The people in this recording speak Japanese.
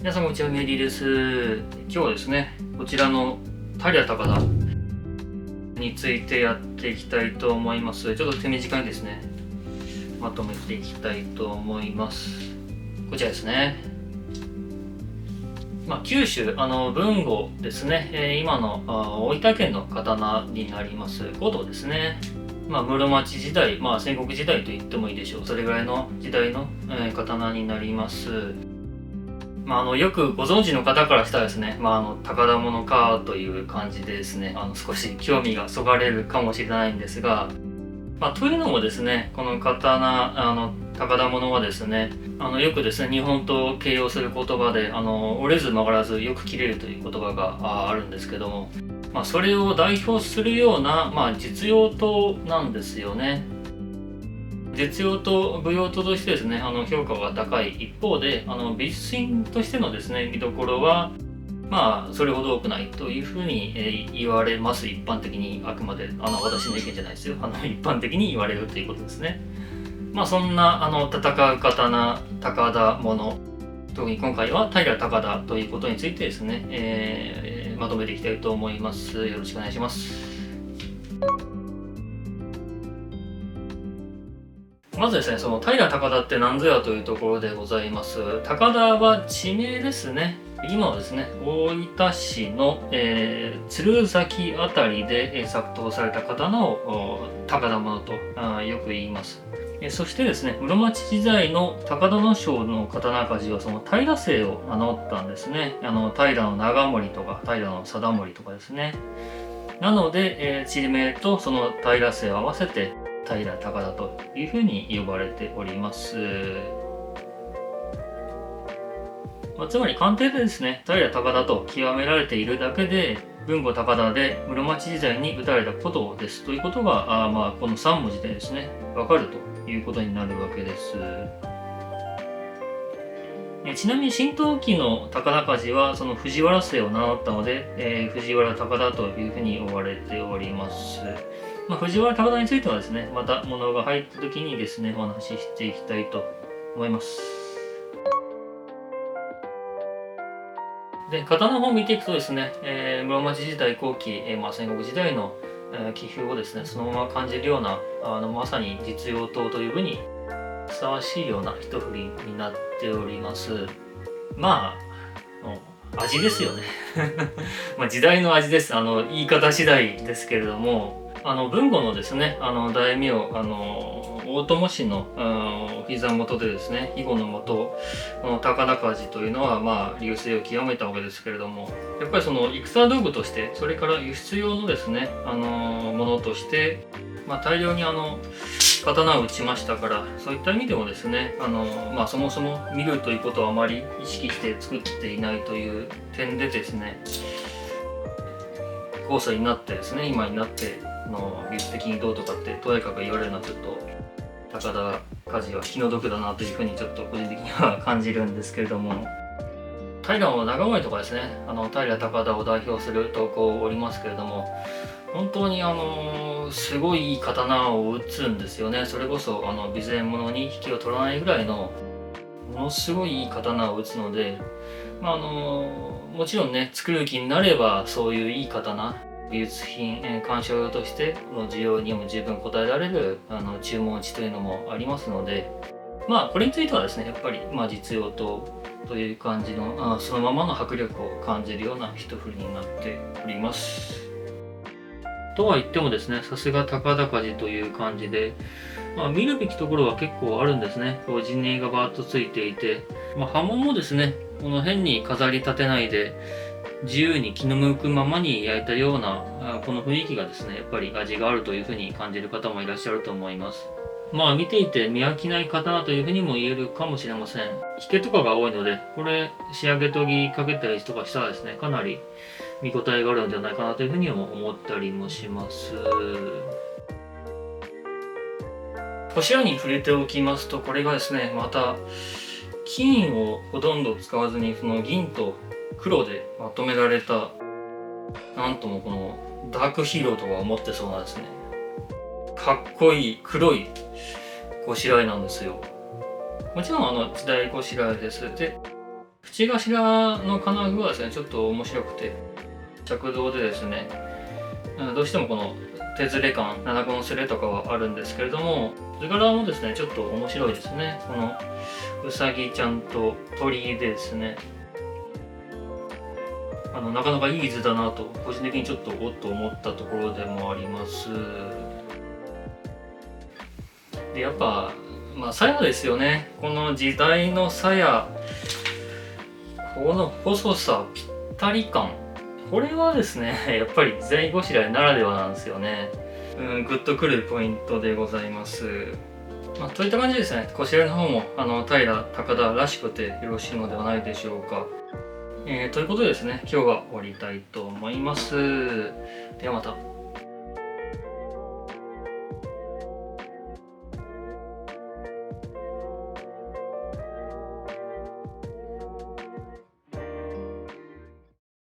皆さんこんにちは、メリーです。今日はですね、こちらの平高田についてやっていきたいと思います。ちょっと手短にですね、まとめていきたいと思います。こちらですね。九州、豊後ですね、今の大分県の刀になります五道ですね。室町時代、戦国時代と言ってもいいでしょう。それぐらいの時代の、刀になります。よくご存知の方からしたらですね、宝物かという感じでですね、少し興味がそがれるかもしれないんですが、というのもですね、この刀、宝物はですね、よくですね、日本刀を形容する言葉で、折れず曲がらずよく切れるという言葉があるんですけども、それを代表するような、実用刀なんですよね。実用と舞踊としてですね、評価が高い一方で、美術品としてのですね、見どころは、それほど多くないというふうに、言われます。一般的に、あくまで、私の意見じゃないですよ。一般的に言われるということですね。そんな、戦う刀、高田物、特に今回は平高田ということについてですね、まとめていきたいと思います。よろしくお願いします。まずですね、その平高田って何ぞやというところでございます。高田は地名ですね。今はですね、大分市の、鶴崎あたりで作刀された刀を高田物とよく言います。そしてですね、室町時代の高田将の刀鍛冶はその平姓を名乗ったんですね。平長盛とか平貞盛とかですね。なので、地名とその平姓を合わせて平高田というふうに呼ばれております。つまり官邸でですね、平高田と極められているだけで、豊後高田で室町時代に打たれたことですということが、この3文字でですね、わかるということになるわけです。ちなみに新陶器の高田鍛冶はその藤原姓を名乗ったので、藤原高田というふうに呼ばれております。藤原高田についてはですね、また物が入った時にですね、お話ししていきたいと思います。で、刀の方を見ていくとですね、室町時代後期、戦国時代の、気風をですね、そのまま感じるような、まさに実用刀という部にふさわしいような一振りになっております。味ですよね。時代の味です。言い方次第ですけれども、豊後のですね、大名、大友氏のお膝元でですね、庇護のもと、この高田鍛冶というのは、隆盛を極めたわけですけれども、やっぱりその戦道具として、それから輸出用のですね、ものとして、大量に刀を打ちましたから、そういった意味でもですね、そもそも見るということはあまり意識して作っていないという点でですね、後世になってですね、今になって技術的にどうとかってとやかく言われるのはちょっと高田鍛冶は気の毒だなというふうにちょっと個人的には感じるんですけれども、平長盛とかですね、平高田を代表する刀工おりますけれども、本当にすごいいい刀を打つんですよね。それこそ備前物に引きを取らないぐらいのものすごいいい刀を打つので、もちろんね、作る気になればそういういい刀、美術品、鑑賞用としての需要にも十分応えられる注文値というのもありますので、これについてはですね、やっぱり実用という感じのそのままの迫力を感じるような一振りになっております。とは言ってもですね、さすが高田鍛冶という感じで、見るべきところは結構あるんですね。こう陣形がバーッとついていて、刃文もですね、この変に飾り立てないで、自由に気の向くままに焼いたような、この雰囲気がですね、やっぱり味があるというふうに感じる方もいらっしゃると思います。見ていて見飽きない刀というふうにも言えるかもしれません。引けとかが多いので、これ仕上げ研ぎかけたりとかしたらですね、かなり見応えがあるんじゃないかなというふうにも思ったりもします。柱に触れておきますと、これがですね、また金をほとんど使わずにその銀と黒でまとめられた、なんともこのダークヒーローとか思ってそうなんですね。かっこいい黒いごしらえなんですよ。もちろん時代ごしらえです。で、縁頭の金具はですねちょっと面白くて、着銅でですねどうしてもこの手ずれ感、7個のスレとかはあるんですけれども、図柄もですねちょっと面白いですね。このうさぎちゃんと鳥居でですね、なかなかいい図だなと個人的にちょっとおっと思ったところでもあります。でやっぱ鞘ですよね。この時代の鞘、この細さ、ぴったり感、これはですねやっぱり材ごしらえならではなんですよね。グッとくるポイントでございます。といった感じですね。こちらの方も平高田らしくてよろしいのではないでしょうか。ということでですね、今日は終わりたいと思います。ではまた。